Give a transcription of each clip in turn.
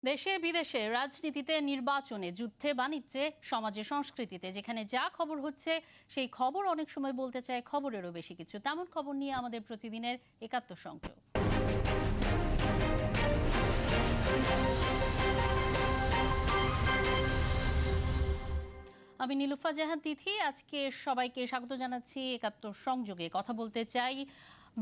দেশে বিদেশে রাজনীতিতে, নির্বাচনে, যুদ্ধে, বাণিজ্যে, সমাজে, সংস্কৃতিতে যেখানে যা খবর হচ্ছে সেই খবর অনেক সময় বলতে চায় খবরেরও বেশি কিছু। তেমন খবর নিয়ে আমাদের প্রতিদিনের ৭১ সংযোগ। আমি নীলুফা জাহান তিথি। আজকে সবাইকে স্বাগত জানাচ্ছি ৭১ সংযোগে। কথা বলতে চাই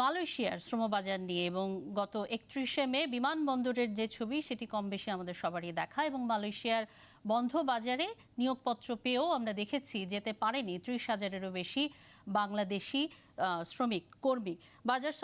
মালয়েশিয়ার শ্রমবাজার নিয়ে এবং গত ৩১শে মে বিমানবন্দরের যে ছবি সেটি কম বেশি আমাদের সবারই দেখা, এবং মালয়েশিয়ার বন্ধ বাজারে নিয়োগপত্র পেয়েও আমরা দেখেছি যেতে পারেনি ৩০,০০০-এরও বেশি বাংলাদেশি শ্রমিক কর্মী। বাজার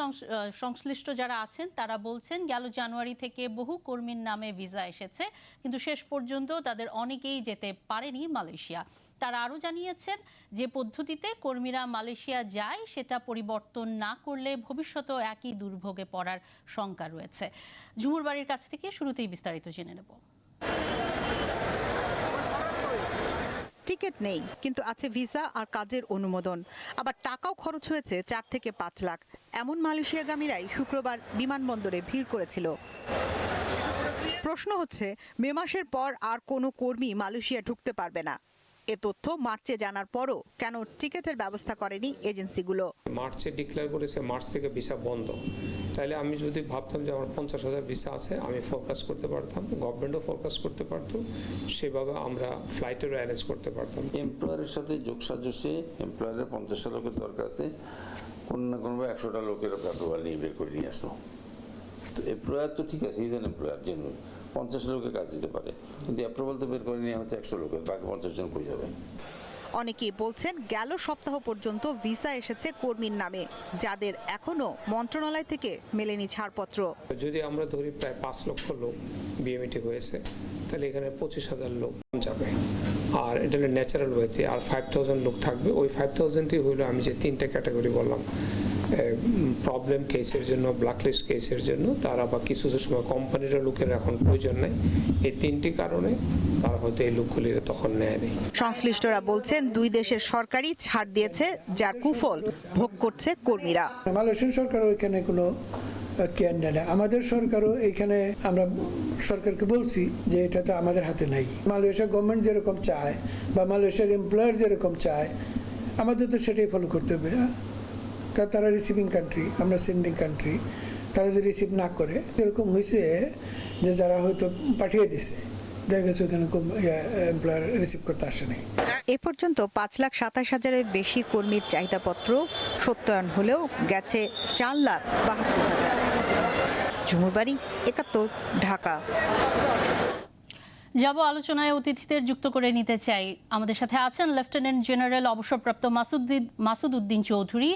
সংশ্লিষ্ট যারা আছেন তারা বলছেন গেল জানুয়ারি থেকে বহু কর্মীর নামে ভিসা এসেছে, কিন্তু শেষ পর্যন্ত তাদের অনেকেই যেতে পারেনি মালয়েশিয়া। তারা আরও জানিয়েছেন যে পদ্ধতিতে কর্মীরা মালয়েশিয়া যায় সেটা পরিবর্তন না করলে ভবিষ্যতেও একই দুর্ভোগে পড়ার শঙ্কা রয়েছে। ঝুমুর বাড়ির কাছ থেকে শুরুতেই বিস্তারিত জেনে নেব। টিকিট নেই, কিন্তু আছে ভিসা আর কাজের অনুমোদন। আবার টাকাও খরচ হয়েছে ৪ থেকে ৫ লাখ। এমন মালয়েশিয়াগামীরাই শুক্রবার বিমানবন্দরে ভিড় করেছিল। প্রশ্ন হচ্ছে, মে মাসের পর আর কোনো কর্মী মালয়েশিয়া ঢুকতে পারবে না। এ তথ্য মার্চে জানার পরও কেন টিকিটের ব্যবস্থা করেনি এজেন্সিগুলো? মার্চে ডিক্লেয়ার করেছে মার্চ থেকে ভিসা বন্ধ। তাইলে আমি যদি ভাবতাম যে আমার ৫০,০০০ ভিসা আছে, আমি ফোরকাস্ট করতে পারতাম, গভর্নমেন্টও ফোরকাস্ট করতে পারতো, সেভাবে আমরা ফ্লাইটেরও অ্যারেঞ্জ করতে পারতাম। এমপ্লয়ারের সাথে যোগসাজশে এমপ্লয়ারের ৫০টা লোকের দরকার আছে, কোনো না কোনোভাবে ১০০টা লোকের অ্যাপ্রুভাল নিয়ে বের করে নিয়ে আসলো। তো এমপ্লয়ার তো ঠিক আছে, ইজ অ্যান এমপ্লয়ার, জেনুইন ৫০ লোকের কাজ দিতে পারে, কিন্তু অ্যাপ্রুভাল তো বের করে নেওয়া হচ্ছে ১০০ লোকের, বাকি ৫০ জন কই যাবে? অনেকেই বলছেন গেল সপ্তাহ পর্যন্ত ভিসা এসেছে কর্মীর নামে, যাদের এখনো মন্ত্রণালয় থেকে মেলেনি ছাড়পত্র। যদি আমরা ধরি প্রায় ৫ লক্ষ লোক বিএমইটি হয়েছে, তাহলে এখানে ২৫,০০০ লোক যাবে, আর এটা হলো ন্যাচারাল ওয়েতে, আর ৫,০০০ লোক থাকবে। ওই ৫,০০০ই হইলো আমি যে ৩টে ক্যাটাগরি বললাম, প্রবলেম কেসের জন্য, ব্ল্যাকলিস্ট কেসের জন্য, তারা বা কিছু সময় কোম্পানির লোকের এখন প্রয়োজন নেই। এই ৩টি কারণে তারা হয়তো এই লোকগুলি তখন নেয়নি। সংশ্লিষ্টরা বলছেন দুই দেশের সরকারই ছাড় দিয়েছে, যার কুফল ভোগ করছে কর্মীরা। মালয়েশিয়ান সরকারও এখানে কোনো কেয়ার নেয় না, আমাদের সরকারও এখানে, আমরা সরকারকে বলছি যে এটা তো আমাদের হাতে নাই। মালয়েশিয়া গভর্নমেন্ট যেরকম চায় বা মালয়েশিয়ার এমপ্লয়ার যেরকম চায়, আমাদের তো সেটাই ফলো করতে হবে। কারণ তারা রিসিভিং কান্ট্রি, আমরা সেন্ডিং কান্ট্রি। তারা যদি রিসিভ না করে, এরকম হয়েছে যে যারা হয়তো পাঠিয়ে দিছে, দেখা গেছে ওখানে এমপ্লয়ার রিসিভ করতে আসে নাই। এ পর্যন্ত ৫,২৭,০০০-এর বেশি কর্মীর চাহিদাপত্র সত্যায়ন হলেও গেছে ৪,৭২,০০০। ঝুমুর বাড়ি, ৭১, ঢাকা। যাব আলোচনায় অতিথিদের যুক্ত করে নিতে চাই। আমাদের সাথে আছেন লেফটেন্যান্ট জেনারেল অবসরপ্রাপ্ত মাসুদ উদ্দিন চৌধুরী,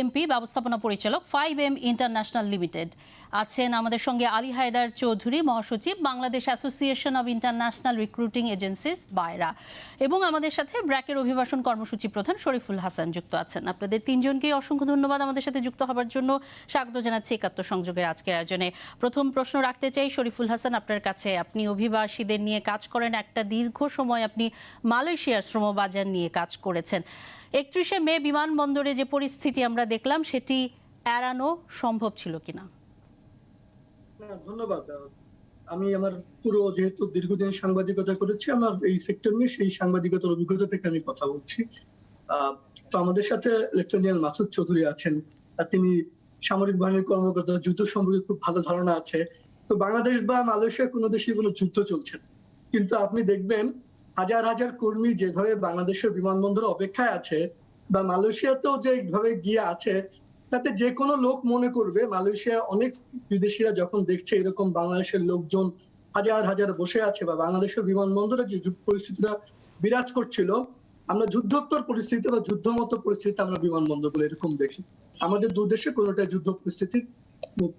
এমপি, ব্যবস্থাপনা পরিচালক 5M ইন্টারন্যাশনাল লিমিটেড। আছেন আমাদের সঙ্গে আলী হায়দার চৌধুরী, মহাসচিব, Bangladesh association of international recruiting agencies, BAIRA, এবং আমাদের সাথে ব্র্যাকের অভিবাসন কর্মসূচি প্রধান শরীফুল হাসান যুক্ত আছেন। আপনাদের তিনজনকেই অসংখ্য ধন্যবাদ আমাদের সাথে যুক্ত হবার জন্য। স্বাগত জানাচ্ছি ৭১ সংযোগের আজকের আয়োজনে। প্রথম প্রশ্ন রাখতে চাই শরীফুল হাসান আপনার কাছে। আপনি অভিবাসীদের নিয়ে কাজ করেন, একটা দীর্ঘ সময় আপনি মালয়েশিয়ার শ্রমবাজার নিয়ে কাজ করেছেন। ৩১শে মে বিমানবন্দরে যে পরিস্থিতি আমরা দেখলাম সেটি এড়ানো সম্ভব ছিল কিনা? ধন্যবাদ। আমি আমার পুরো যেহেতু দীর্ঘদিন সাংবাদিকতা করেছি, আমার এই সেক্টর নিয়ে সেই সাংবাদিকতার অভিজ্ঞতা থেকে আমি কথা বলছি। তো আমাদের সাথে লেফটেন্যান্ট মাসুদ চৌধুরী আছেন, তিনি সামরিক বাহিনীর কর্মকর্তা, যুদ্ধ সম্পর্কে খুব ভালো ধারণা আছে। তো বাংলাদেশ বা মালয়েশিয়া কোনো দেশে কোনো যুদ্ধ চলছে না, কিন্তু আপনি দেখবেন হাজার হাজার কর্মী যেভাবে বাংলাদেশের বিমানবন্দরে অপেক্ষায় আছে বা মালয়েশিয়াতেও যেভাবে গিয়ে আছে, তাতে যে কোনো লোক মনে করবে মালয়েশিয়া অনেক বিদেশিরা যখন দেখছে এরকম বাংলাদেশের লোকজন হাজার হাজার বসে আছে বা বাংলাদেশের বিমানবন্দরে যে পরিস্থিতিটা বিরাজ করছিল, আমরা যুদ্ধোত্তর পরিস্থিতি বা যুদ্ধমতো পরিস্থিতি আমরা বিমানবন্দরগুলো এরকম দেখি। আমাদের দু দেশে কোনোটা যুদ্ধ পরিস্থিতি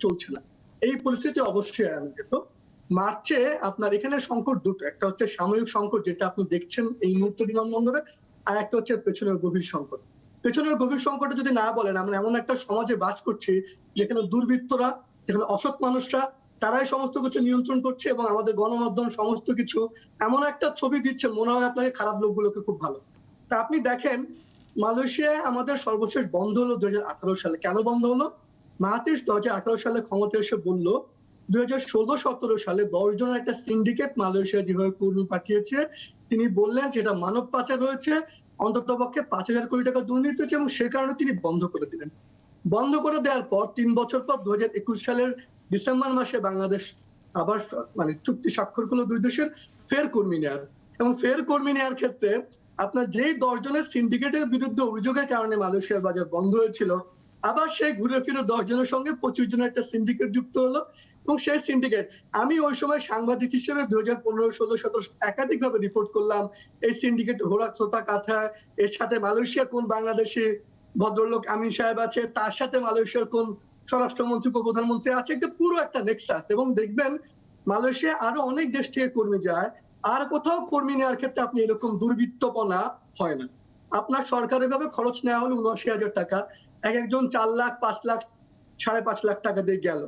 চলছে না। এই পরিস্থিতি অবশ্যই এড়ানো যেত। মার্চে আপনার এখানে সংকট দুটো, একটা হচ্ছে সাময়িক সংকট যেটা আপনি দেখছেন এই মুহূর্তে বিমানবন্দরে, আর একটা হচ্ছে পেছনের গভীর সংকট। পেছনের গভীর সংকটে যদি না বলেন, আমরা এমন একটা সমাজে বাস করছি যেখানে দুর্বৃত্তরা, যেখানে অসৎ মানুষরা, তারাই সমস্ত কিছু নিয়ন্ত্রণ করছে এবং আমাদের গণমাধ্যম সমস্ত কিছু এমন একটা ছবি দিচ্ছে মনে হয় আপনাকে খারাপ লোকগুলোকে খুব ভালো। তা আপনি দেখেন মালয়েশিয়ায় আমাদের সর্বশেষ বন্ধ হলো ২০১৮ সালে। কেন বন্ধ হলো? মাহাথির ২০১৮ সালে ক্ষমতা এসে বলল 2016-17 সালে 10 জনের একটা সিন্ডিকেট মালয়েশিয়া যেভাবে কর্মী পাঠিয়েছে, তিনি বললেন যেটা মানব পাচার হয়েছে, অন্ততপক্ষে 5,000 কোটি টাকা দুর্নীতি হয়েছে এবং সে কারণে তিনি বন্ধ করে দিলেন। বন্ধ করে দেওয়ার পর 3 বছর পর 2021 সালের ডিসেম্বর মাসে বাংলাদেশ আবার চুক্তি স্বাক্ষর করলো দুই দেশের ফের কর্মী নেয়ার। এবং ফের কর্মী নেয়ার ক্ষেত্রে আপনার যেই 10 জনের সিন্ডিকেটের বিরুদ্ধে অভিযোগের কারণে মালয়েশিয়ার বাজার বন্ধ হয়েছিল, আবার সেই ঘুরে ফিরে 10 জনের সঙ্গে 25 জনের একটা সিন্ডিকেট যুক্ত হলো। এবং সেই সিন্ডিকেট আমি ওই সময় সাংবাদিক হিসেবে 2015, 16, 17 একাধিকভাবে রিপোর্ট করলাম এই সিন্ডিকেট হোরাক সোতা কাথা, এর সাথে মালয়েশিয়া কোন বাংলাদেশি ভদ্রলোক আমিন সাহেব আছে, তার সাথে মালয়েশিয়ার কোন স্বরাষ্ট্রমন্ত্রী প্রধানমন্ত্রী আছে, একটা পুরো একটা নেক্সাস। এবং দেখবেন মালয়েশিয়া আরো অনেক দেশ থেকে কর্মী যায়, আর কোথাও কর্মী নেওয়ার ক্ষেত্রে আপনি এরকম দুর্বৃত্তপনা হয় না। আপনার সরকারের ভাবে খরচ নেওয়া হলো 79,000 টাকা, একজন 4 লাখ 5 লাখ 5.5 লাখ টাকা দিয়ে গেল।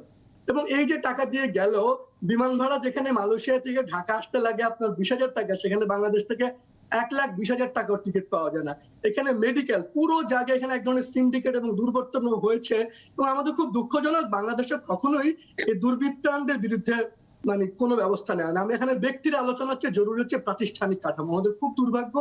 এবং এই যে টাকা দিয়ে গেল, বিমান ভাড়া যেখানে মালয়েশিয়া থেকে ঢাকা আসতে লাগে আপনার 20,000 টাকা, সেখানে বাংলাদেশ থেকে 1,20,000 টাকার টিকিট পাওয়া যায় না। এখানে মেডিকেল পুরো জায়গায় এখানে এক ধরনের সিন্ডিকেট এবং দুর্বৃত্তায়ন হয়েছে। এবং আমাদের খুব দুঃখজনক, বাংলাদেশে কখনোই এই দুর্বৃত্তায়নদের বিরুদ্ধে কোনো ব্যবস্থা নেওয়া না। আমি এখানে ব্যক্তির আলোচনা হচ্ছে, জরুরি হচ্ছে প্রাতিষ্ঠানিক কাঠামো। আমাদের খুব দুর্ভাগ্য,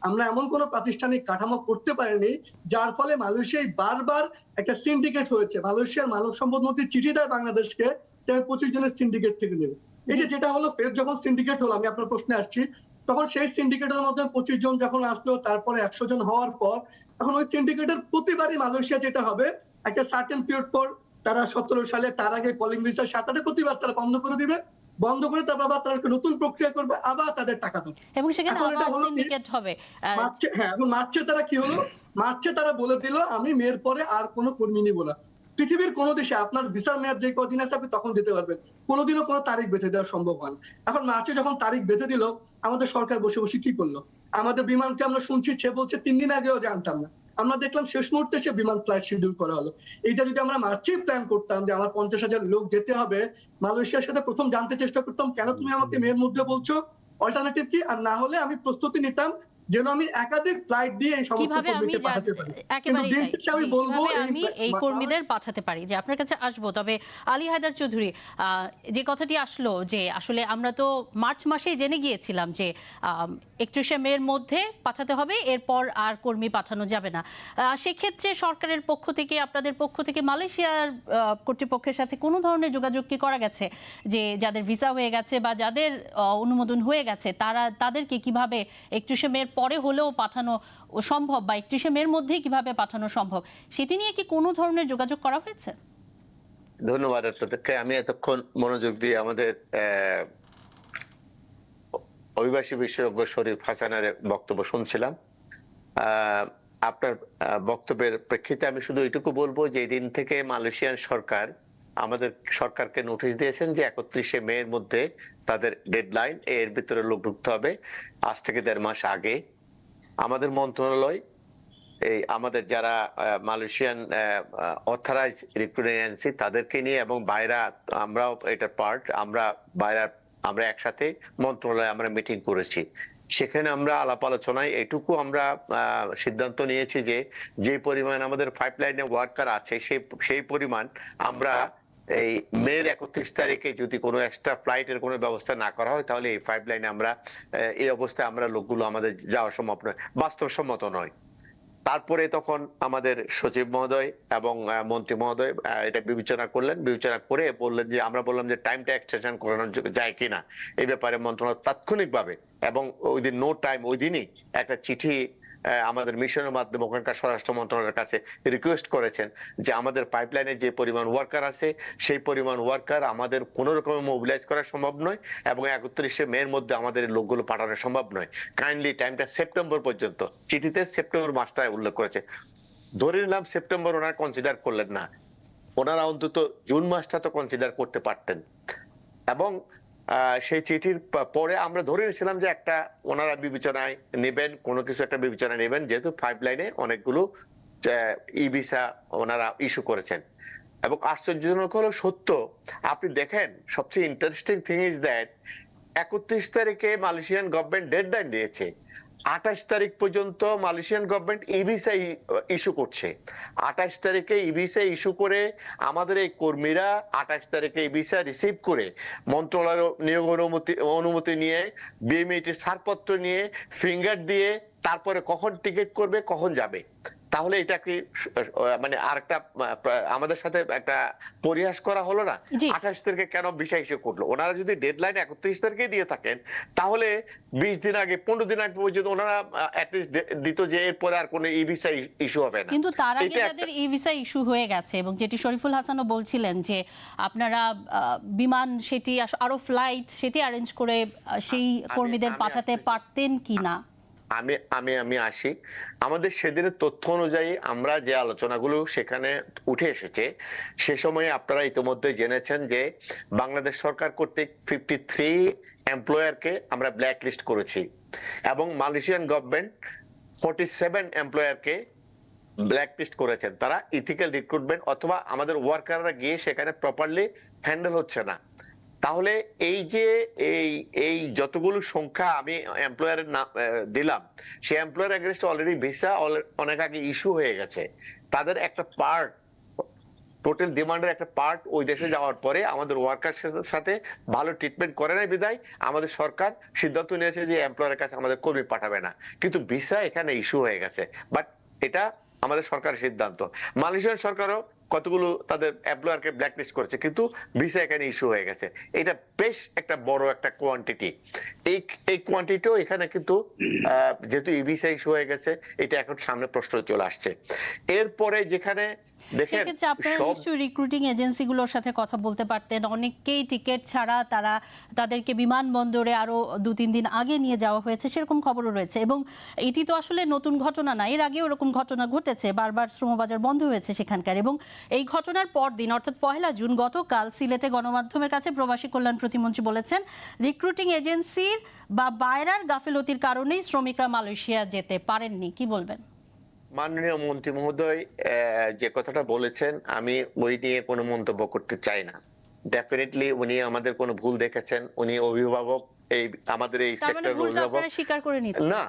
আমরা এমন কোনো প্রাতিষ্ঠানিক কাঠামো করতে পারিনি যার ফলে মালয়েশিয়ায় বারবার একটা সিন্ডিকেট হয়েছে। মালয়েশিয়ার মানব সম্পদ মন্ত্রী চিঠি দেয় বাংলাদেশকে, 25 জনের সিন্ডিকেট থেকে নেবে। এই যে যেটা হলো, ফের যখন সিন্ডিকেট হলো, আমি আপনার প্রশ্নে আসছি, তখন সেই সিন্ডিকেটের মধ্যে 25 জন যখন আসলো, তারপরে 100 জন হওয়ার পর এখন ওই সিন্ডিকেটের প্রতিবারই মালয়েশিয়া যেটা হবে, একটা সার্টেন পিরিয়ড পর তারা 17 সালে তার আগে কলিং ভিসার সাথে প্রতিবার তারা বন্ধ করে দিবে, বন্ধ করে তারপর আবার তারা একটা নতুন প্রক্রিয়া করবে, আবার তাদের টাকা দেবে এবং সেখানে আবার সিন্ডিকেট হবে। হ্যাঁ, এবং মার্চে তারা কি হলো, মার্চে তারা বলে দিল আমি মেয়ের পরে আর কোনো কর্মী নিব না। পৃথিবীর কোন দেশে আপনার ভিসার মেয়াদ যে কদিন আছে আপনি তখন যেতে পারবেন, কোনোদিনও কোনো তারিখ বেঁধে দেওয়া সম্ভব হয় না। এখন মার্চে যখন তারিখ বেঁধে দিল, আমাদের সরকার বসে বসে কি করলো, আমাদের বিমানকে আমরা শুনছি সে বলছে 3 দিন আগেও জানতাম না, আমরা দেখলাম শেষ মুহূর্তে সে বিমান ফ্লাইট শিডিউল করা হলো। এইটা যদি আমরা মার্চেই প্ল্যান করতাম যে আমার 50,000 লোক যেতে হবে, মালয়েশিয়ার সাথে প্রথম জানতে চেষ্টা করতাম কেন তুমি আমাকে মেয়ের মধ্যে বলছো, অল্টারনেটিভ কি, আর না হলে আমি প্রস্তুতি নিতাম যেন আমি একাধিক ফ্লাইট দিয়ে এই সমস্ত কর্মীকে পাঠাতে পারি। কিন্তু দিন শেষে আমি বলবো আমি এই কর্মীদের পাঠাতে পারি। যে আপনার কাছে আসবো, তবে আলী হায়দার চৌধুরী, যে কথাটি আসলো যে আসলে আমরা তো মার্চ মাসেই জেনে গিয়েছিলাম যে 31শে মের মধ্যে পাঠাতে হবে, এরপর আর কর্মী পাঠানো যাবে না। সেক্ষেত্রে সরকারের পক্ষ থেকে, আপনাদের পক্ষ থেকে মালয়েশিয়ার কর্তৃপক্ষের সাথে কোনো ধরনের যোগাযোগ কি করা গেছে, যে যাদের ভিসা হয়ে গেছে বা যাদের অনুমোদন হয়ে গেছে তাদেরকে কিভাবে 31শে মের পরে হলেও পাঠানো সম্ভব, বা 31শে মের মধ্যেই কিভাবে পাঠানো সম্ভব, সেটি নিয়ে কি কোনো ধরনের যোগাযোগ করা হয়েছে? ধন্যবাদ আপনাদেরকে। আমি এতক্ষণ মনোযোগ দিয়ে আমাদের অভিবাসী বিশেষজ্ঞ শরীফ হাসানের বক্তব্য শুনছিলাম। আপনার বক্তব্যের প্রেক্ষিতে আমি শুধু এইটুকু বলবো যে এই দিন থেকে মালয়েশিয়ান সরকার আমাদের সরকারকে নোটিশ দিয়েছেন যে 31শে মে এর মধ্যে তাদের ডেডলাইন, এর ভিতরে লোক ঢুকতে হবে। আজ থেকে 1.5 মাস আগে আমাদের মন্ত্রণালয় এই আমাদের যারা মালয়েশিয়ান অথরাইজ রিক্রুটিং এজেন্সি তাদেরকে নিয়ে, এবং বাইরা আমরাও এটা পার্ট, আমরা একসাথে মন্ত্রণালয়ে আমরা মিটিং করেছি। সেখানে আমরা আলাপ আলোচনায় এটুকু আমরা সিদ্ধান্ত নিয়েছি যে পরিমাণ আমাদের পাইপলাইনে ওয়ার্কার আছে সেই পরিমাণ আমরা এই মের 31 তারিখে যদি কোনো এক্সট্রা ফ্লাইটের কোনো ব্যবস্থা না করা হয়, তাহলে এই পাইপলাইনে আমরা এই অবস্থায় আমরা লোকগুলো আমাদের যাওয়া সম্ভব নয়, বাস্তবসম্মত নয়। তারপরে তখন আমাদের সচিব মহোদয় এবং মন্ত্রী মহোদয় এটা বিবেচনা করে বললেন যে, আমরা বললাম যে টাইমটা এক্সটেনশন করানো যায় কিনা এই ব্যাপারে মন্ত্রণালয় তাৎক্ষণিকভাবে এবং ওই দিন নো টাইম ওই দিনই একটা চিঠি আমাদের মিশনের মাধ্যমে ওখানকার স্বরাষ্ট্র মন্ত্রণালয়ের কাছে রিকোয়েস্ট করেছেন যে আমাদের পাইপলাইনে যে পরিমাণ ওয়ার্কার আছে সেই পরিমাণ ওয়ার্কার আমাদের কোনো রকমের মোবিলাইজ করা সম্ভব নয়, এবং 31শে মে এর মধ্যে আমাদের লোকগুলো পাঠানো সম্ভব নয়। কাইন্ডলি টাইমটা সেপ্টেম্বর পর্যন্ত, চিঠিতে সেপ্টেম্বর মাসটা উল্লেখ করেছে। ধরে নিলাম সেপ্টেম্বর ওনারা কনসিডার করলেন না, ওনারা অন্তত জুন মাসটা তো কনসিডার করতে পারতেন। এবং সেই চিঠির পরে আমরা ধরে নিয়েছিলাম যে একটা ওনারা বিবেচনায় নেবেন, কোনো কিছু একটা বিবেচনায় নেবেন, যেহেতু পাইপলাইনে অনেকগুলো ই ভিসা ওনারা ইস্যু করেছেন। এবং আশ্চর্যজনক হলো সত্য, আপনি দেখেন সবচেয়ে ইন্টারেস্টিং থিং ইজ দ্যাট 31 তারিখে মালয়েশিয়ান গভর্নমেন্ট ডেডলাইন দিয়েছে, 28 তারিখ পর্যন্ত মালয়েশিয়ান গভর্নমেন্ট ই ভিসা ইস্যু করছে। 28 তারিখে ই ভিসা ইস্যু করে আমাদের এই কর্মীরা 28 তারিখে ই ভিসা রিসিভ করে মন্ত্রণালয়ের নিয়োগ অনুমতি নিয়ে বিএমইটির ছাড়পত্র নিয়ে ফিঙ্গার দিয়ে তারপরে কখন টিকিট করবে, কখন যাবে। তাহলে এটা কি মানে আরেকটা আমাদের সাথে একটা পরিহাস করা হলো না? 28 তারিখে কেন ভিসা ইস্যু করলো? ওনারা যদি ডেডলাইন 31 তারিখে দিয়ে থাকেন তাহলে 20 দিন আগে 15 দিন আগে পর্যন্ত ওনারা অ্যাটলিস্ট দিত যে এরপরে আর কোনো ই ভিসা ইস্যু হবে না। কিন্তু তার আগে যাদের ই ভিসা ইস্যু হয়ে গেছে, এবং যেটি শরীফুল হাসানও বলছিলেন যে আপনারা বিমান সেটি আরো ফ্লাইট সেটি অ্যারেঞ্জ করে সেই কর্মীদের পাঠাতে পারতেন কিনা? আমি আসি। আমাদের সেদিনের তথ্য অনুযায়ী আমরা যে আলোচনাগুলো সেখানে উঠে এসেছে, সে সময়ে আপনারা ইতিমধ্যে জেনেছেন যে বাংলাদেশ সরকার কর্তৃক 53 এমপ্লয়ারকে আমরা ব্ল্যাক লিস্ট করেছি এবং মালয়েশিয়ান গভর্নমেন্ট 47 এমপ্লয়ারকে ব্ল্যাক লিস্ট করেছেন। তারা ইথিক্যাল রিক্রুটমেন্ট অথবা আমাদের ওয়ার্কাররা গিয়ে সেখানে প্রপারলি হ্যান্ডেল হচ্ছে না। তাহলে এই যে এই যতগুলো সংখ্যা আমি এমপ্লয়ারের নাম দিলাম, সেই এমপ্লয়ার এগেইনস্ট অলরেডি ভিসা অনেক আগে ইস্যু হয়ে গেছে। তাদের একটা পার্ট, টোটাল ডিমান্ডের একটা পার্ট ওই দেশে যাওয়ার পরে আমাদের ওয়ার্কার সাথে ভালো ট্রিটমেন্ট করে নাই বিধায় আমাদের সরকার সিদ্ধান্ত নিয়েছে যে এমপ্লয়ারের কাছে আমাদের কর্মী পাঠাবে না। কিন্তু ভিসা এখানে ইস্যু হয়ে গেছে, বাট এটা আমাদের সরকারের সিদ্ধান্ত। মালয়েশিয়ান সরকারও কতগুলো তাদের এমপ্লয়ারকে ব্ল্যাকলিস্ট করেছে, কিন্তু ভিসা এখানে ইস্যু হয়ে গেছে। এটা বেশ একটা বড় একটা কোয়ান্টিটি। এই কোয়ান্টিটিও এখানে কিন্তু যেহেতু ই ভিসা ইস্যু হয়ে গেছে, এটা এখন সামনে প্রশ্ন চলে আসছে। এরপরে যেখানে দেখেন আপনারা নিশ্চয়ই রিক্রুটিং এজেন্সিগুলোর সাথে কথা বলতে পারতেন। অনেকেই টিকিট ছাড়া তাদেরকে বিমানবন্দরে আরো 2-3 দিন আগে নিয়ে যাওয়া হয়েছে, সেরকম খবরও রয়েছে। এবং এটি তো আসলে নতুন ঘটনা না, এর আগেও এরকম ঘটনা ঘটেছে, বারবার শ্রমবাজার বন্ধ হয়েছে সেখানকার। এবং এই ঘটনার পর দিন অর্থাৎ 1 জুন গতকাল সিলেটে গণমাধ্যমের কাছে প্রবাসী কল্যাণ প্রতিমন্ত্রী বলেছেন রিক্রুটিং এজেন্সির বা বায়রার গাফিলতির কারণেই শ্রমিকরা মালয়েশিয়া যেতে পারেননি। কি বলবেন? মাননীয় মন্ত্রী মহোদয় যে কথাটা বলেছেন, আমি ওই নিয়ে কোনো মন্তব্য করতে চাই না। ডেফিনেটলি উনি আমাদের কোনো ভুল দেখেছেন, উনি অভিভাবক, এই আমাদের এই সেক্টরের অভিভাবক। স্বীকার করে নিচ্ছেন না,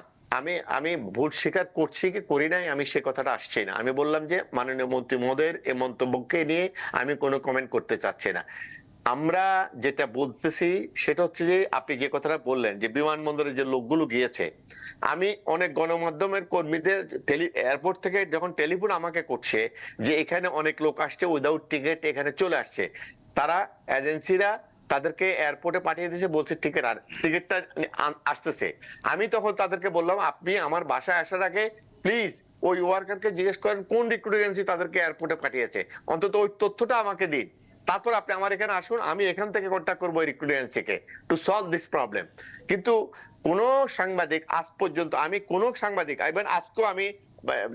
আমি ভুল স্বীকার করছি কি করি নাই, আমি সে কথাটা আসছি না। আমি বললাম যে মাননীয় মন্ত্রী মহোদয়ের এই মন্তব্যকে নিয়ে আমি কোনো কমেন্ট করতে চাচ্ছি না। আমরা যেটা বলতেছি সেটা হচ্ছে যে আপনি যে কথাটা বললেন যে বিমানবন্দরে যে লোকগুলো গিয়েছে, আমি অনেক গণমাধ্যমের কর্মীদের এয়ারপোর্ট থেকে যখন টেলিফোন আমাকে করছে যে এখানে অনেক লোক আসছে উইদাউট টিকিট, এখানে চলে আসছে, তারা এজেন্সিরা তাদেরকে এয়ারপোর্টে পাঠিয়ে দিয়েছে, বলছে টিকিটটা আসতেছে। আমি তখন তাদেরকে বললাম আপনি আমার বাসায় আসার আগে প্লিজ ওই ওয়ার্কারকে জিজ্ঞেস করেন কোন রিক্রুটিং এজেন্সি তাদেরকে এয়ারপোর্টে পাঠিয়েছে, অন্তত ওই তথ্যটা আমাকে দিন, তারপর আপনি আমার এখানে আসুন, আমি এখান থেকে কন্ট্যাক্ট করবো রিক্রুটিং এজেন্সিকে টু সলভ দিস প্রবলেম। কিন্তু কোন সাংবাদিক আজ পর্যন্ত, আমি কোন সাংবাদিক ইভেন আজকেও আমি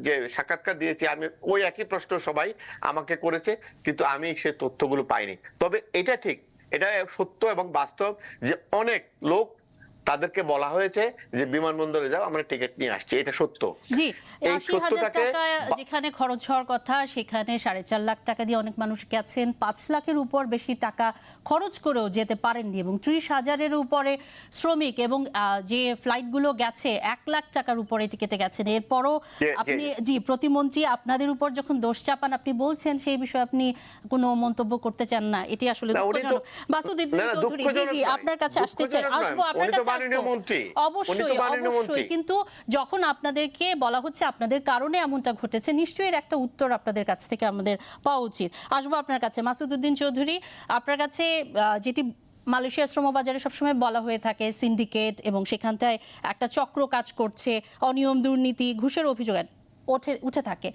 যে সাক্ষাৎকার দিয়েছি, আমি ওই একই প্রশ্ন সবাই আমাকে করেছে, কিন্তু আমি সে তথ্যগুলো পাইনি। তবে এটা ঠিক, এটা সত্য এবং বাস্তব যে অনেক লোক তাদেরকে বলা হয়েছে যে বিমানবন্দরে যাও, আমরা টিকিট নিয়ে আসছি, এটা সত্য। জি, 80,000 টাকা যেখানে খরচ হওয়ার কথা সেখানে 4.5 লাখ টাকা দিয়ে অনেক মানুষ গেছেন, 5 লাখের উপর বেশি টাকা খরচ করেও যেতে পারেননি, এবং 30,000-এর উপরে শ্রমিক এবং যে ফ্লাইটগুলো গেছে 1 লাখ টাকার উপরে টিকিটে গেছেন। এরপরও আপনি প্রতিমন্ত্রী আপনাদের উপর যখন দোষ চাপান, আপনি বলছেন সেই বিষয়ে আপনি কোনো মন্তব্য করতে চান না, এটি আসলে দুঃখজনক। মাসুদউদ্দিন চৌধুরী, জি আপনার কাছে আসতে চাই, আসবো আপনার কাছে। অবশ্যই, কিন্তু যখন আপনাদেরকে বলা হচ্ছে আপনাদের কারণে এমনটা ঘটেছে, নিশ্চয়ই এর একটা উত্তর আপনাদের কাছ থেকে আমাদের পাওয়া উচিত। আসবো আপনার কাছে মাসুদউদ্দিন চৌধুরী, আপনার কাছে যেটি মালয়েশিয়ার শ্রমবাজারে সবসময় বলা হয়ে থাকে সিন্ডিকেট, এবং সেখানটায় একটা চক্র কাজ করছে, অনিয়ম দুর্নীতি ঘুষের অভিযোগ উঠে থাকে,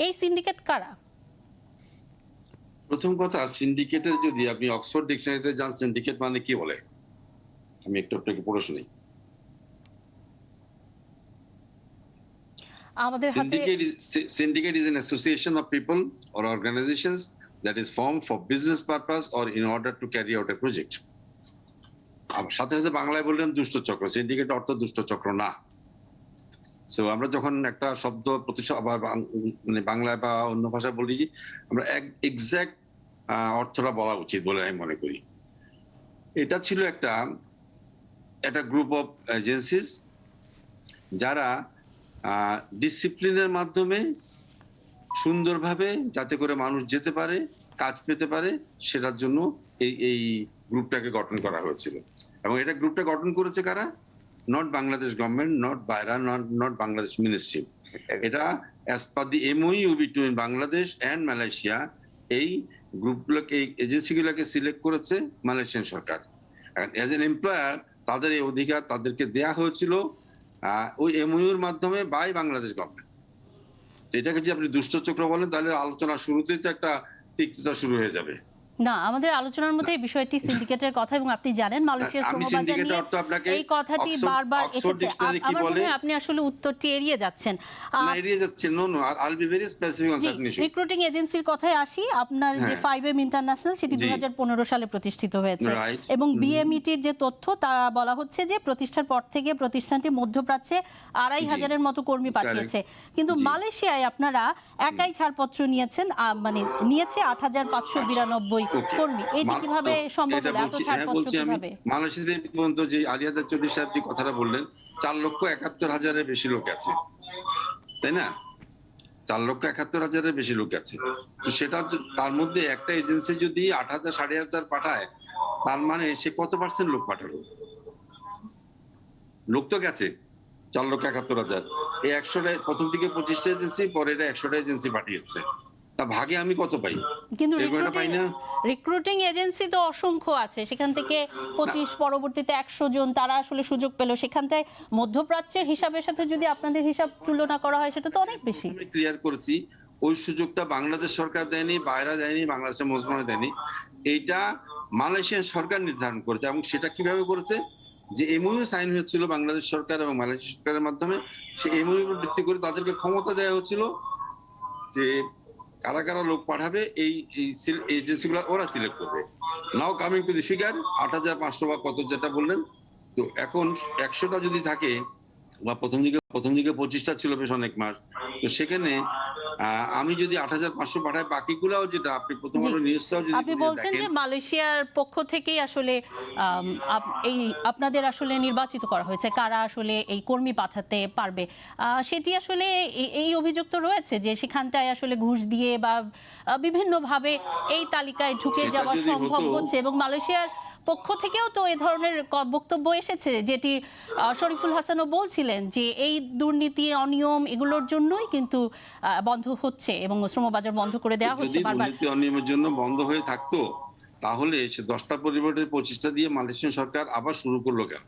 এই সিন্ডিকেট কারা? প্রথম কথা, সিন্ডিকেটের যদি আপনি অক্সফোর্ড ডিকশনারিতে যান, সিন্ডিকেট মানে কি বলে আমি একটু আপনাকে পড়ে শুনি। আমাদের হাতে syndicate is an association of people or organizations that is formed for business purpose or in order to carry out a project. সাথে সাথে বাংলায় বললেন দুষ্ট চক্র, সিন্ডিকেট অর্থ দুষ্ট চক্র না। সো আমরা যখন একটা শব্দ মানে বাংলায় বা অন্য ভাষায় বলি, আমরা এক্সাক্ট অর্থটা বলা উচিত বলে আমি মনে করি। এটা ছিল একটা একটা গ্রুপ অফ এজেন্সিস যারা ডিসিপ্লিনের মাধ্যমে সুন্দরভাবে যাতে করে মানুষ যেতে পারে, কাজ পেতে পারে, সেটার জন্য এই গ্রুপটাকে গঠন করা হয়েছিল। এবং এটা গ্রুপটা গঠন করেছে কারা? নট বাংলাদেশ গভর্নমেন্ট, নট বাইরা, নট বাংলাদেশ মিনিস্ট্রি। এটা as per the MOU between Bangladesh and Malaysia, এই গ্রুপগুলোকে, এই এজেন্সিগুলোকে সিলেক্ট করেছে Malaysian Sarkar. As an employer তাদের এই অধিকার তাদেরকে দেয়া হয়েছিল ওই MOU-র মাধ্যমে বাই বাংলাদেশ গভর্নমেন্ট। এটাকে যদি আপনি দুষ্টচক্র বলেন তাহলে আলোচনা শুরুতেই তো একটা তিক্ততা শুরু হয়ে যাবে। না, আমাদের আলোচনার মধ্যে এই বিষয়টি সিন্ডিকেটের কথা, এবং আপনি জানেন মালয়েশিয়ার শ্রমবাজার নিয়ে এই কথাটি বারবার এসেছে। আমার মনে হয় আপনি আসলে উত্তরটি এড়িয়ে যাচ্ছেন। না, এড়িয়ে যাচ্ছেন, no no, I'll be very specific on certain issues. Recruiting এজেন্সির কথায় আসি। আপনার যে 5M ইন্টারন্যাশনাল, সেটি 2015 সালে প্রতিষ্ঠিত হয়েছে, এবং BMET-র যে তথ্য তা বলা হচ্ছে যে প্রতিষ্ঠার পর থেকে প্রতিষ্ঠানটি মধ্যপ্রাচ্যে 2500-এর মতো কর্মী পাঠিয়েছে। কিন্তু মালয়েশিয়ায় আপনারা একাই ছাড়পত্র নিয়েছেন, মানে নিয়েছে 8592 কর্মী। এটা কিভাবে সম্ভব হলো? এত ছাড়পত্র কিভাবে? মালয়েশিয়াতে পর্যন্ত যে আলিয়াদা চৌধুরী সাহেব যে কথাটা বললেন, 4,71,000-এর বেশি লোক আছে, তাই না? 4,71,000-এর বেশি লোক আছে। তো সেটা, তার মধ্যে একটা এজেন্সি যদি 8,000 8,500 পাঠায়, তার মানে সে কত % লোক পাঠালো? লোক তো গেছে 4,71,000। এই 100টা, প্রথম থেকে 25টা এজেন্সি, পরে এটা 100টা এজেন্সি পাঠিয়েছে। তা ভাগে আমি কত পাই? কিন্তু এগুলো পাই না। রিক্রুটিং এজেন্সি তো অসংখ্য আছে, সেখান থেকে 25, পরবর্তীতে 100 জন তারা আসলে সুযোগ পেল। সেখানটায় মধ্যপ্রাচ্যের হিসাবের সাথে যদি আপনাদের হিসাব তুলনা করা হয়, সেটা তো অনেক বেশি। আমি ক্লিয়ার করেছি, ওই সুযোগটা বাংলাদেশ সরকার দেয়নি, বাইরে দেয়নি, বাংলাদেশের মন্ত্রণালয় দেয়নি। এইটা মালয়েশিয়ান সরকার নির্ধারণ করেছে। এবং সেটা কিভাবে করেছে? যে MOU সাইন হয়েছিল বাংলাদেশ সরকার এবং মালয়েশিয়া সরকারের মাধ্যমে, সেই MOU উপর ভিত্তি করে তাদেরকে ক্ষমতা দেওয়া হচ্ছিল যে কারা কারা লোক পাঠাবে, এই এজেন্সিগুলো ওরা সিলেক্ট করবে। নাও কামিং টু দি ফিগার 8,500 বা কত যেটা বললেন, তো এখন 100টা যদি থাকে, বা প্রথম দিকে 25টা ছিল বেশ অনেক মাস, তো সেখানে আমি যদি 8,500 পাঠাই, বাকিগুলাও যেটা আপনি প্রথম আলো নিউজটাও যদি আপনি বলছেন যে মালয়েশিয়ার পক্ষ থেকেই আসলে এই আপনাদের আসলে নির্বাচিত করা হয়েছে কারা আসলে এই কর্মী পাঠাতে পারবে, সেটি আসলে এই অভিযোগ তো রয়েছে যে সেখানটায় আসলে ঘুষ দিয়ে বা বিভিন্নভাবে এই তালিকায় ঢুকে যাওয়া সম্ভব হচ্ছে, এবং মালয়েশিয়ার পক্ষ থেকেও তো এ ধরনের বক্তব্য এসেছে, যেটি শরীফুল হাসানও বলছিলেন যে এই দুর্নীতি, অনিয়ম, এগুলোর জন্যই কিন্তু বন্ধ হচ্ছে এবং শ্রমবাজার বন্ধ করে দেওয়া হচ্ছে বারবার। দুর্নীতি অনিয়মের জন্য বন্ধ হয়ে থাকতো, তাহলে সে 10টা পরিবর্তে 25টা দিয়ে মালয়েশিয়ান সরকার আবার শুরু করলো কেন?